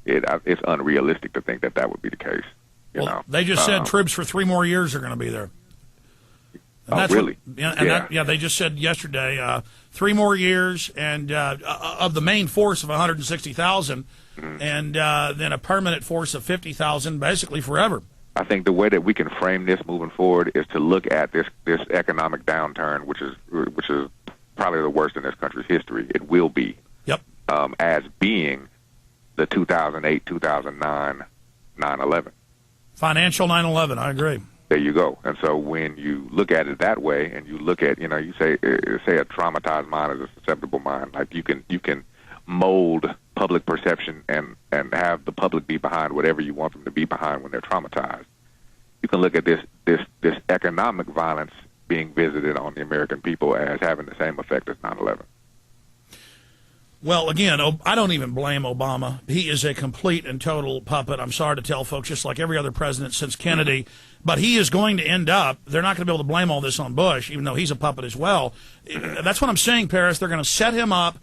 it's unrealistic to think that that would be the case. You know? They just said troops for 3 more years are going to be there. And that's really? They just said yesterday 3 more years, and of the main force of 160,000, and then a permanent force of 50,000, basically forever. I think the way that we can frame this moving forward is to look at this economic downturn, which is probably the worst in this country's history. It will be. Yep. As being the 2008, 2009, 9/11. Financial 9/11. I agree. There you go. And so when you look at it that way, and you look at, you say a traumatized mind is a susceptible mind. Like you can mold public perception and have the public be behind whatever you want them to be behind when they're traumatized. You can look at this economic violence being visited on the American people as having the same effect as 9/11. Well, again, I don't even blame Obama. He is a complete and total puppet. I'm sorry to tell folks, just like every other president since Kennedy. But he is going to end up, they're not going to be able to blame all this on Bush, even though he's a puppet as well. That's what I'm saying, Paris. They're going to set him up.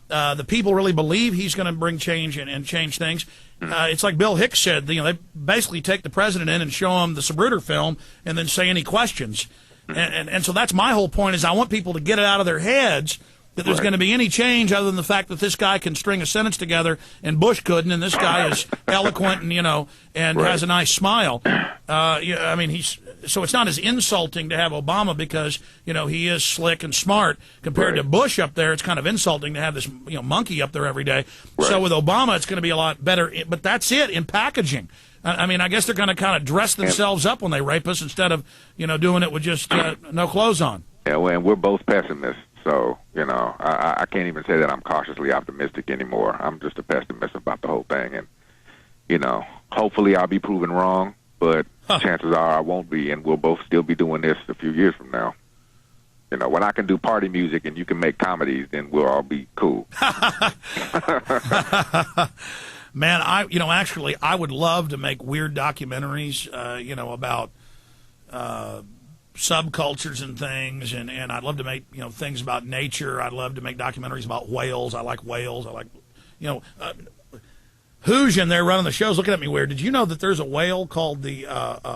The people really believe he's going to bring change and change things. It's like Bill Hicks said, they basically take the president in and show him the Sabruder film and then say any questions. And so that's my whole point, is I want people to get it out of their heads that there's going to be any change other than the fact that this guy can string a sentence together and Bush couldn't, and this guy is eloquent and has a nice smile. So it's not as insulting to have Obama because, he is slick and smart compared to Bush up there. It's kind of insulting to have this, monkey up there every day. Right. So with Obama, it's going to be a lot better. But that's it in packaging. I guess they're going to kind of dress themselves up when they rape us instead of, doing it with just no clothes on. Yeah, well, and we're both pessimists. So, I can't even say that I'm cautiously optimistic anymore. I'm just a pessimist about the whole thing. And, hopefully I'll be proven wrong, but chances are I won't be, and we'll both still be doing this a few years from now. When I can do party music and you can make comedies, then we'll all be cool. Man, actually, I would love to make weird documentaries, about subcultures and things, and I'd love to make things about nature. I'd love to make documentaries about whales. I like whales. I like Who's in there running the shows looking at me weird. Did you know that there's a whale called the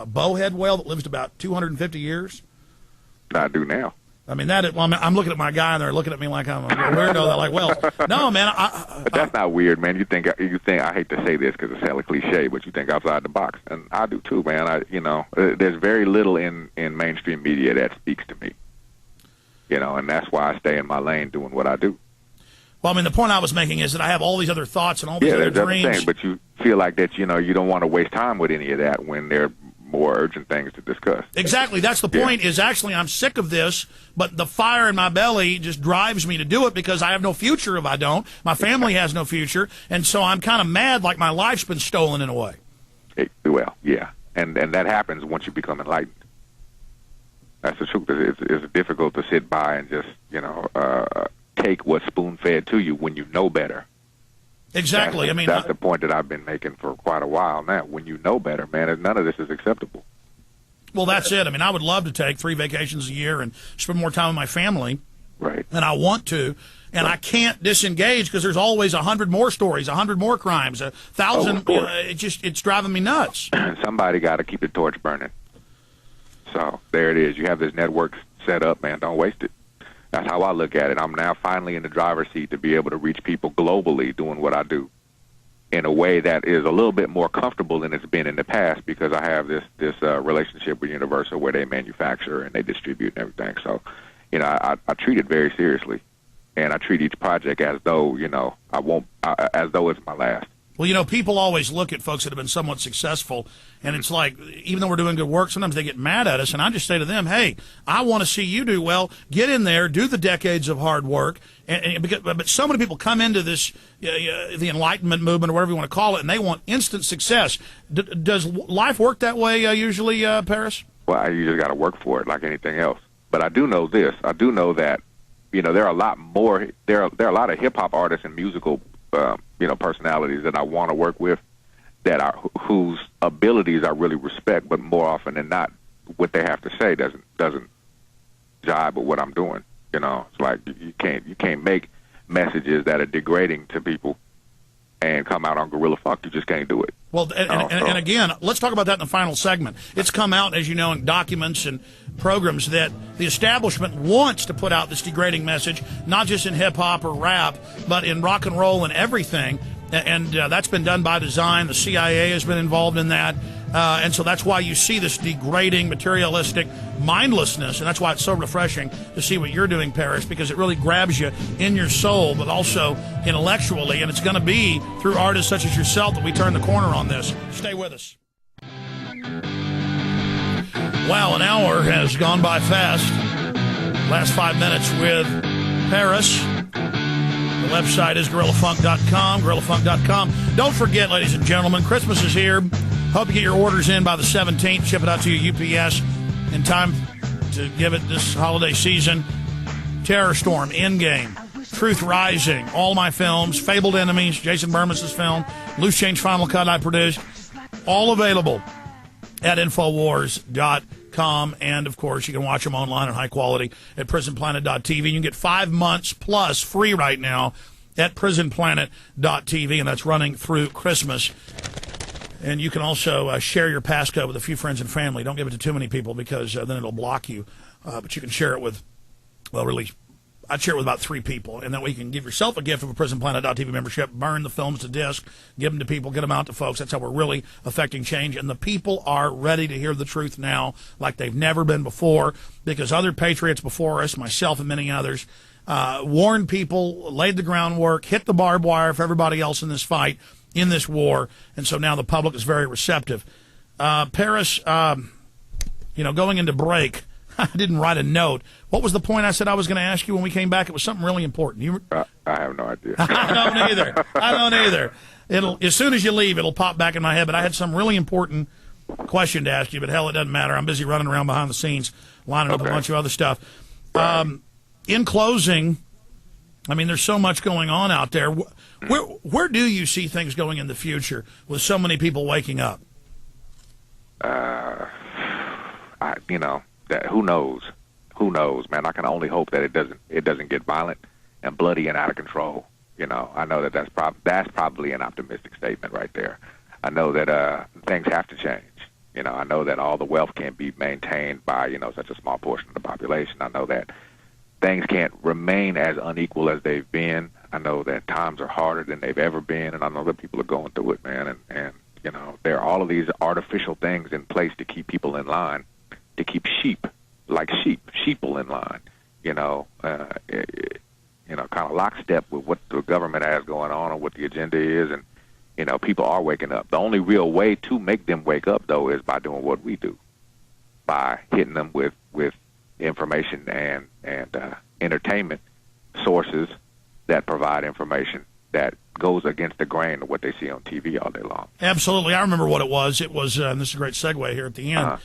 bowhead whale that lives to about 250 years? I do now. I'm looking at my guy and they're looking at me like I'm a weirdo that like whales. No, man. But that's not weird, man. You think I hate to say this because it's hella cliche, but you think outside the box, and I do too, man. There's very little in mainstream media that speaks to me, and that's why I stay in my lane doing what I do. Well, the point I was making is that I have all these other thoughts and all these other dreams. Thing, but you feel like that, you don't want to waste time with any of that when there are more urgent things to discuss. Exactly. That's the point, is actually I'm sick of this, but the fire in my belly just drives me to do it because I have no future if I don't. My family has no future, and so I'm kind of mad like my life's been stolen in a way. Well, yeah, and that happens once you become enlightened. That's the truth. It's difficult to sit by and just, take what's spoon-fed to you when you know better. Exactly. That's the point that I've been making for quite a while now. When you know better, man, none of this is acceptable. Well, that's it. I would love to take 3 vacations a year and spend more time with my family. Right. And I want to. And I can't disengage because there's always 100 more stories, 100 more crimes, 1,000. It's driving me nuts. Somebody got to keep the torch burning. So there it is. You have this network set up, man. Don't waste it. That's how I look at it. I'm now finally in the driver's seat to be able to reach people globally doing what I do in a way that is a little bit more comfortable than it's been in the past because I have this relationship with Universal where they manufacture and they distribute and everything. So, I treat it very seriously, and I treat each project as though, as though it's my last. Well, people always look at folks that have been somewhat successful, and it's like, even though we're doing good work, sometimes they get mad at us, and I just say to them, hey, I want to see you do well. Get in there, do the decades of hard work. But so many people come into this, the Enlightenment movement, or whatever you want to call it, and they want instant success. Does life work that way usually, Paris? Well, you just got to work for it like anything else. But I do know this. I do know that, there are a lot more, there are a lot of hip-hop artists and musical personalities that I want to work with whose abilities I really respect, but more often than not, what they have to say doesn't jibe with what I'm doing. It's like you can't make messages that are degrading to people and come out on Gorilla Funk. You just can't do it. Well, and again, let's talk about that in the final segment. It's come out, as you know, in documents and programs that the establishment wants to put out this degrading message, not just in hip-hop or rap, but in rock and roll and everything. And that's been done by design. The CIA has been involved in that. And so that's why you see this degrading, materialistic mindlessness. And that's why it's so refreshing to see what you're doing, Paris, because it really grabs you in your soul, but also intellectually. And it's going to be through artists such as yourself that we turn the corner on this. Stay with us. Wow, an hour has gone by fast. Last 5 minutes with Paris. The website is GorillaFunk.com, GorillaFunk.com. Don't forget, ladies and gentlemen, Christmas is here. Hope you get your orders in by the 17th. Ship it out to your UPS in time to give it this holiday season. Terror Storm, Endgame, Truth Rising, all my films, Fabled Enemies, Jason Bermas' film, Loose Change Final Cut I produced, all available at Infowars.com. And, of course, you can watch them online in high quality at PrisonPlanet.tv. You can get 5 months plus free right now at PrisonPlanet.tv, and that's running through Christmas. And you can also share your passcode with a few friends and family. Don't give it to too many people because then it'll block you. But you can share it with, well, really, I'd share it with about 3 people. And that way you can give yourself a gift of a PrisonPlanet.tv membership, burn the films to disc, give them to people, get them out to folks. That's how we're really affecting change. And the people are ready to hear the truth now like they've never been before, because other patriots before us, myself and many others, warned people, laid the groundwork, hit the barbed wire for everybody else in this fight, in this war, and so now the public is very receptive. Paris, going into break, I didn't write a note. What was the point I said I was going to ask you when we came back? It was something really important. I have no idea. I don't either. As soon as you leave, it'll pop back in my head, but I had some really important question to ask you, but hell, it doesn't matter. I'm busy running around behind the scenes, lining up a bunch of other stuff. Right. In closing, I mean, there's so much going on out there. Where do you see things going in the future with so many people waking up? Who knows? Who knows, man? I can only hope that it doesn't get violent and bloody and out of control. I know that's probably an optimistic statement right there. I know that things have to change. I know that all the wealth can't be maintained by such a small portion of the population. I know that things can't remain as unequal as they've been. I know that times are harder than they've ever been, and I know that people are going through it, man. And there are all of these artificial things in place to keep people in line, to keep sheeple in line. Kind of lockstep with what the government has going on and what the agenda is, and people are waking up. The only real way to make them wake up, though, is by doing what we do, by hitting them with information and entertainment sources that provide information that goes against the grain of what they see on TV all day long. Absolutely. I remember what it was. It was, and this is a great segue here at the end.